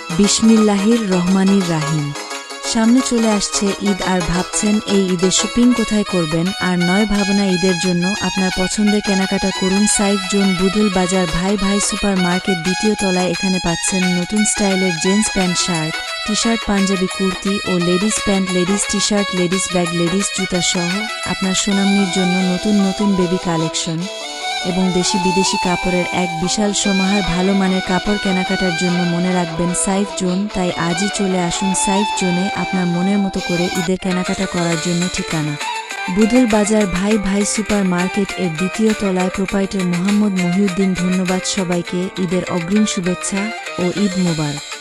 বিসমিল্লাহির রহমানির রাহিম। সামনে চলে আসছে ঈদ আর ভাবছেন এই ঈদে শপিং কোথায় করবেন আর নয় ভাবনা ঈদের জন্য আপনার পছন্দের কেনাকাটা করুন সাইফ জোন বুধুল বাজার ভাই ভাই সুপার মার্কেট দ্বিতীয় তলায়। এখানে পাচ্ছেন নতুন স্টাইলের jeans pant shirt T shirt Panjabi kurti ও ladies pant ladies T shirt ladies bag ladies জুতা সহ আপনার সোনামনির জন্য নতুন নতুন বেবি কালেকশন এবং দেশি বিদেশি কাপড়ের এক বিশাল সমাহার। ভালো মানের কাপড় কেনাকাটার জন্য মনে রাখবেন সাইফ জোন। তাই আজই চলে আসুন সাইফ জোনে আপনার মনের মতো করে ঈদের কেনাকাটা করার জন্য। ঠিকানা বুধুল বাজার ভাই ভাই সুপার মার্কেট এর দ্বিতীয় তলায়। প্রোপাইটার মোহাম্মদ মহিউদ্দিন। ধন্যবাদ সবাইকে। ঈদের অগ্রিম শুভেচ্ছা ও ঈদ মোবারক।